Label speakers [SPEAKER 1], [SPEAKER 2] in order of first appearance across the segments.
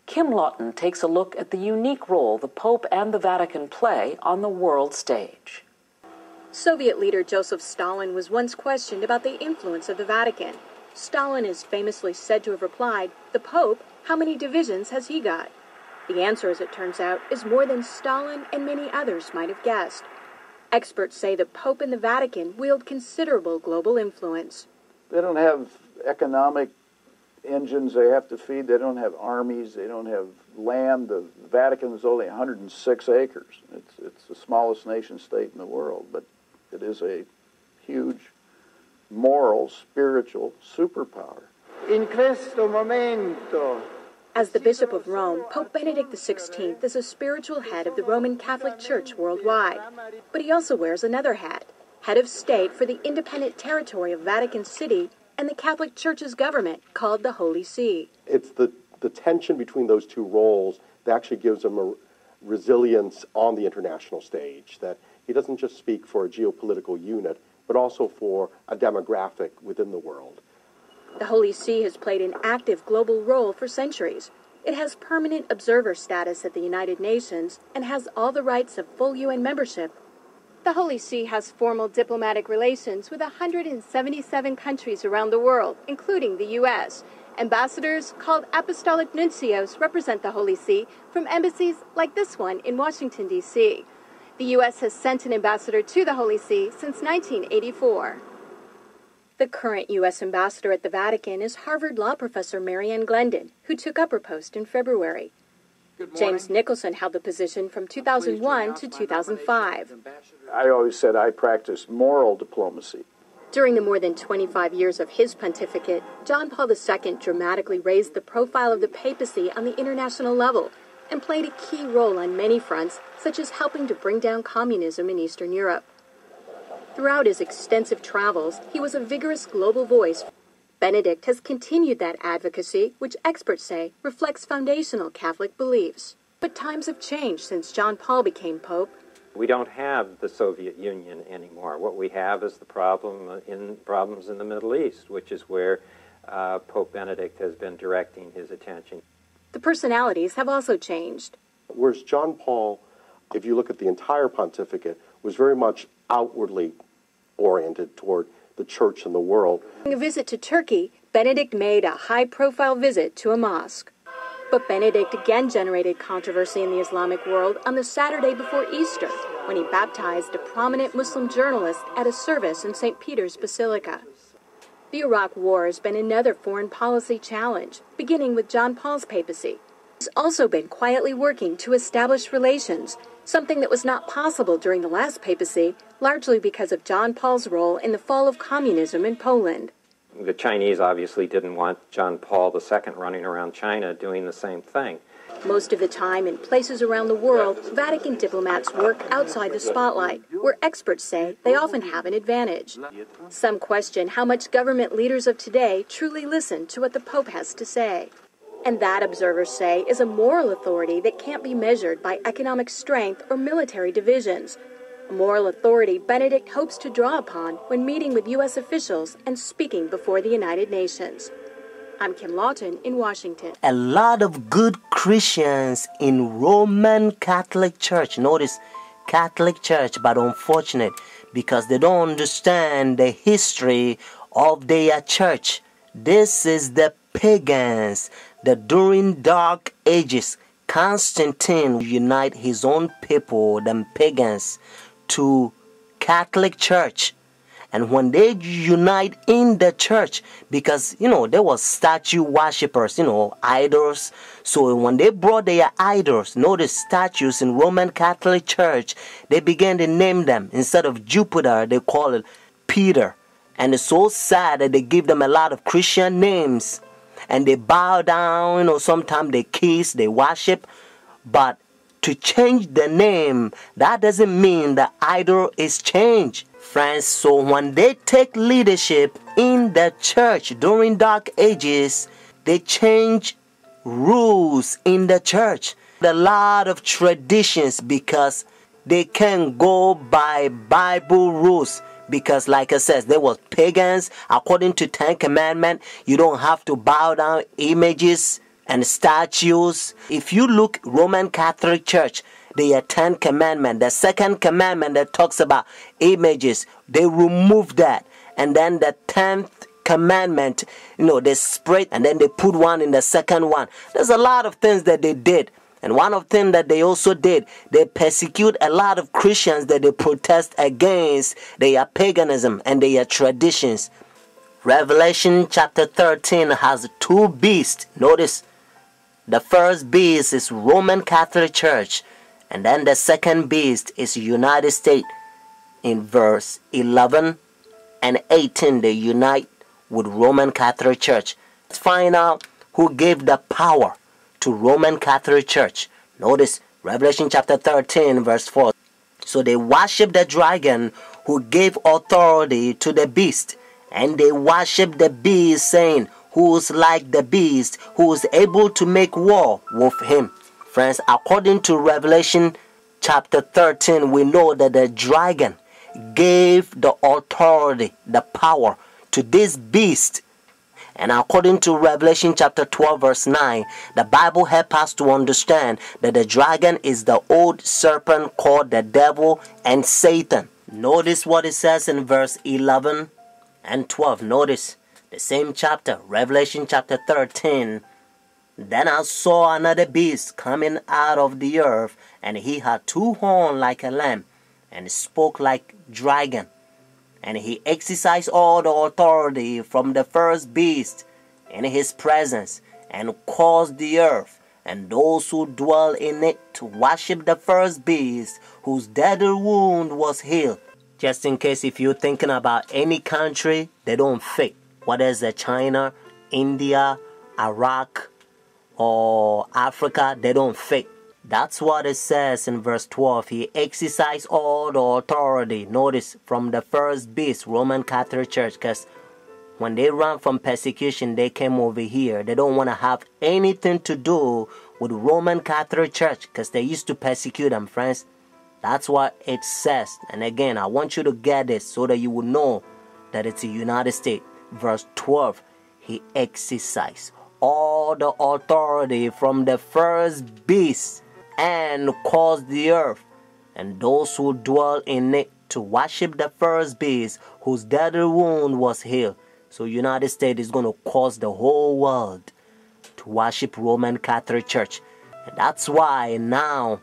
[SPEAKER 1] Kim Lawton takes a look at the unique role the Pope and the Vatican play on the world stage.
[SPEAKER 2] Soviet leader Joseph Stalin was once questioned about the influence of the Vatican. Stalin is famously said to have replied, "The Pope, how many divisions has he got?" The answer, as it turns out, is more than Stalin and many others might have guessed. Experts say the Pope and the Vatican wield considerable global influence.
[SPEAKER 3] They don't have economic engines they have to feed. They don't have armies. They don't have land. The Vatican is only 106 acres. It's the smallest nation state in the world, but it is a huge moral, spiritual superpower.
[SPEAKER 4] In questo momento.
[SPEAKER 2] As the Bishop of Rome, Pope Benedict XVI is a spiritual head of the Roman Catholic Church worldwide. But he also wears another hat, head of state for the independent territory of Vatican City and the Catholic Church's government, called the Holy See.
[SPEAKER 5] It's the tension between those two roles that actually gives him a resilience on the international stage, that he doesn't just speak for a geopolitical unit, but also for a demographic within the world.
[SPEAKER 2] The Holy See has played an active global role for centuries. It has permanent observer status at the United Nations and has all the rights of full UN membership. The Holy See has formal diplomatic relations with 177 countries around the world, including the U.S. Ambassadors, called apostolic nuncios, represent the Holy See from embassies like this one in Washington, D.C. The U.S. has sent an ambassador to the Holy See since 1984. The current U.S. ambassador at the Vatican is Harvard law professor Marianne Glendon, who took up her post in February. James Nicholson held the position from 2001 to 2005.
[SPEAKER 3] I always said I practice moral diplomacy.
[SPEAKER 2] During the more than 25 years of his pontificate, John Paul II dramatically raised the profile of the papacy on the international level and played a key role on many fronts, such as helping to bring down communism in Eastern Europe. Throughout his extensive travels, he was a vigorous global voice. Benedict has continued that advocacy, which experts say reflects foundational Catholic beliefs. But times have changed since John Paul became Pope.
[SPEAKER 6] We don't have the Soviet Union anymore. What we have is the problems in the Middle East, which is where Pope Benedict has been directing his attention.
[SPEAKER 2] The personalities have also changed.
[SPEAKER 5] Whereas John Paul, if you look at the entire pontificate, was very much outwardly oriented toward the church and the world.
[SPEAKER 2] During a visit to Turkey, Benedict made a high-profile visit to a mosque. But Benedict again generated controversy in the Islamic world on the Saturday before Easter, when he baptized a prominent Muslim journalist at a service in St. Peter's Basilica. The Iraq War has been another foreign policy challenge, beginning with John Paul's papacy. He's also been quietly working to establish relations, something that was not possible during the last papacy, largely because of John Paul's role in the fall of communism in Poland.
[SPEAKER 6] The Chinese obviously didn't want John Paul II running around China doing the same thing.
[SPEAKER 2] Most of the time, in places around the world, Vatican diplomats work outside the spotlight, where experts say they often have an advantage. Some question how much government leaders of today truly listen to what the Pope has to say. And that, observers say, is a moral authority that can't be measured by economic strength or military divisions. A moral authority Benedict hopes to draw upon when meeting with U.S. officials and speaking before the United Nations. I'm Kim Lawton in Washington.
[SPEAKER 7] A lot of good Christians in Roman Catholic Church, notice Catholic Church, but unfortunate because they don't understand the history of their church. This is the pagans that during dark ages, Constantine unite his own people, them pagans, to Catholic Church. And when they unite in the church, because, there was statue worshippers, idols. So when they brought their idols, notice statues in Roman Catholic Church, they began to name them. Instead of Jupiter, they call it Peter. And it's so sad that they give them a lot of Christian names. And they bow down, sometimes they kiss, they worship. But to change the name, that doesn't mean the idol is changed. Friends, so when they take leadership in the church during dark ages, they change rules in the church. A lot of traditions because they can't go by Bible rules. Because like I said, there was pagans. According to Ten Commandments, you don't have to bow down images and statues. If you look Roman Catholic Church, the 10 commandment, the second commandment that talks about images, they remove that. And then the 10th commandment, they spread and then they put one in the second one. There's a lot of things that they did. And one of the things that they also did, they persecute a lot of Christians that they protest against their paganism and their traditions. Revelation chapter 13 has 2 beasts. Notice, the first beast is Roman Catholic Church, and then the second beast is United States. In verse 11 and 18, they unite with Roman Catholic Church. Let's find out who gave the power to Roman Catholic Church. Notice Revelation chapter 13 verse 4. So they worship the dragon who gave authority to the beast, and they worship the beast, saying, who's like the beast, who is able to make war with him. Friends, according to Revelation chapter 13, we know that the dragon gave the authority, the power to this beast. And according to Revelation chapter 12 verse 9, the Bible helps us to understand that the dragon is the old serpent called the devil and Satan. Notice what it says in verse 11 and 12. Notice the same chapter, Revelation chapter 13. Then I saw another beast coming out of the earth, and he had 2 horns like a lamb, and spoke like dragon. And he exercised all the authority from the first beast in his presence, and caused the earth and those who dwell in it to worship the first beast, whose deadly wound was healed. Just in case if you're thinking about any country, they don't fit. Whether it's China, India, Iraq, or Africa, they don't fit. That's what it says in verse 12. He exercised all the authority. Notice, from the first beast, Roman Catholic Church, because when they ran from persecution, they came over here. They don't want to have anything to do with Roman Catholic Church because they used to persecute them, friends. That's what it says. And again, I want you to get this so that you will know that it's the United States. Verse 12, he exercised all the authority from the first beast, and caused the earth and those who dwell in it to worship the first beast, whose deadly wound was healed. So United States is going to cause the whole world to worship Roman Catholic Church. And that's why now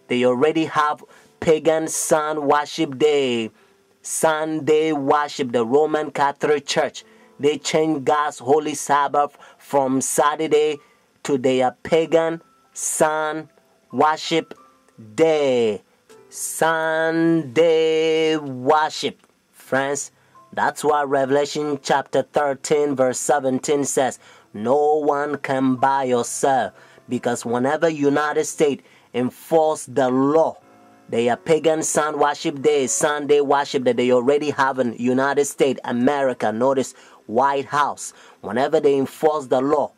[SPEAKER 7] they already have pagan sun worship day, Sunday worship, the Roman Catholic Church. They change God's holy Sabbath from Saturday to their pagan sun worship day, Sunday worship. Friends, that's why Revelation chapter 13 verse 17 says, no one can buy or sell, because whenever United States enforce the law, their pagan sun worship day, Sunday worship that they already have in United States, America, notice White House, whenever they enforce the law,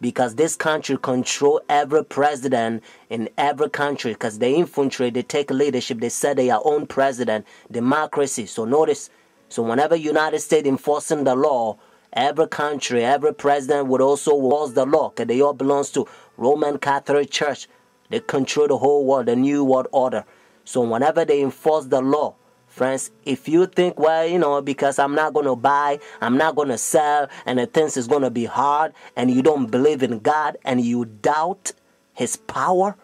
[SPEAKER 7] because this country control every president in every country, because the infantry, they take leadership, they set their own president, democracy. So notice, so whenever United States enforcing the law, every country, every president would also enforce the law, because they all belongs to Roman Catholic Church. They control the whole world, the new world order. So whenever they enforce the law, friends, if you think, well, because I'm not going to buy, I'm not going to sell, and the things is going to be hard, and you don't believe in God, and you doubt his power,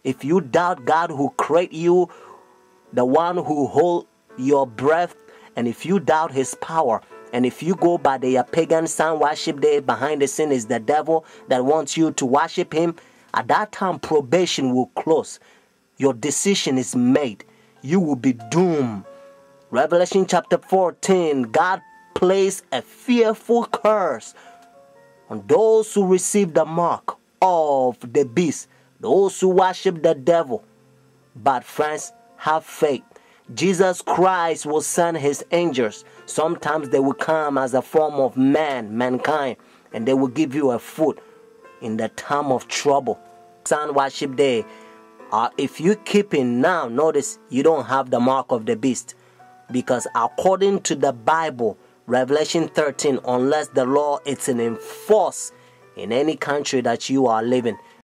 [SPEAKER 7] if you doubt God who created you, the one who hold your breath, and if you doubt his power, and if you go by the pagan sun worship day, behind the scene is the devil that wants you to worship him, at that time probation will close. Your decision is made. You will be doomed. Revelation chapter 14, God placed a fearful curse on those who receive the mark of the beast, those who worship the devil. But friends, have faith. Jesus Christ will send his angels. Sometimes they will come as a form of mankind, and they will give you a food in the time of trouble. Sun worship day, if you keep it now, notice you don't have the mark of the beast. Because according to the Bible, Revelation 13, unless the law is enforced in any country that you are living.